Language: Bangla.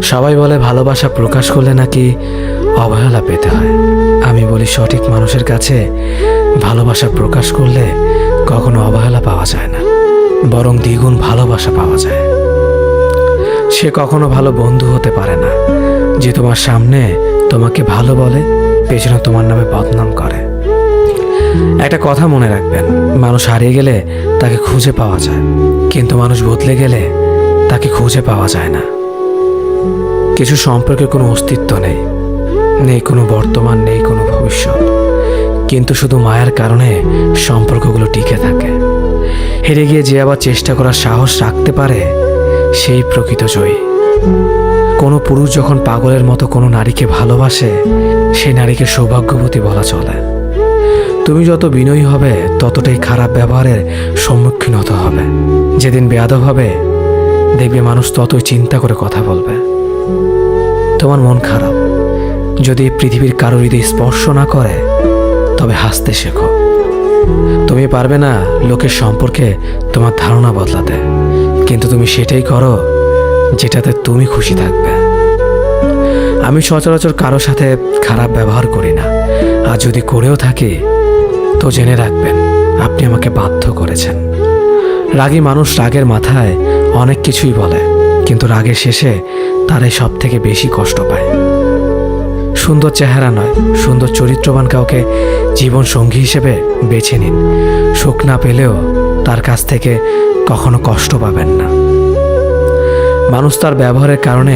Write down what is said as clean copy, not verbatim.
সবাই বলে ভালোবাসা প্রকাশ করলে নাকি অবহেলা পেতে হয়। আমি বলি সঠিক মানুষের কাছে ভালোবাসা প্রকাশ করলে কখনো অবহেলা পাওয়া যায় না, বরং দ্বিগুণ ভালোবাসা পাওয়া যায়। সে কখনো ভালো বন্ধু হতে পারে না যে তোমার সামনে তোমাকে ভালো বলে, পেছনে তোমার নামে বদনাম করে। একটা কথা মনে রাখবেন, মানুষ হারিয়ে গেলে তাকে খুঁজে পাওয়া যায়, কিন্তু মানুষ বদলে গেলে তাকে খুঁজে পাওয়া যায় না। কিছু সম্পর্কের কোনো অস্তিত্ব নেই, নেই কোনো বর্তমান, নেই কোনো ভবিষ্যৎ, কিন্তু শুধু মায়ার কারণে সম্পর্কগুলো টিকে থাকে। হেরে গিয়ে যে আবার চেষ্টা করার সাহস রাখতে পারে সেই প্রকৃত জয়ী। কোনো পুরুষ যখন পাগলের মতো কোনো নারীকে ভালোবাসে, সেই নারীকে সৌভাগ্যবতী বলা চলে। তুমি যত বিনয়ী হবে ততটাই খারাপ ব্যবহারের সম্মুখীন হতে হবে। যেদিন বেয়াদব হবে দেখবে মানুষ ততই চিন্তা করে কথা বলবে। তোমার মন খারাপ, যদি পৃথিবীর কারো হৃদয় স্পর্শ না করে তবে হাসতে শেখো। তুমি পারবে না লোকের সম্পর্কে তোমার ধারণা বদলাতে, কিন্তু তুমি সেটাই করো যেটাতে তুমি খুশি থাকবে। আমি সচরাচর কারো সাথে খারাপ ব্যবহার করি না, আর যদি করেও থাকি তো জেনে রাখবেন আপনি আমাকে বাধ্য করেছেন। রাগী মানুষ রাগের মাথায় অনেক কিছুই বলে, কিন্তু রাগের শেষে তারাই সব থেকে বেশি কষ্ট পায়। সুন্দর চেহারা নয়, সুন্দর চরিত্রবান কাউকে জীবন সঙ্গী হিসেবে বেছে নিন। সুখ না পেলেও তার কাছ থেকে কখনো কষ্ট পাবেন না। মানুষ তার ব্যবহারের কারণে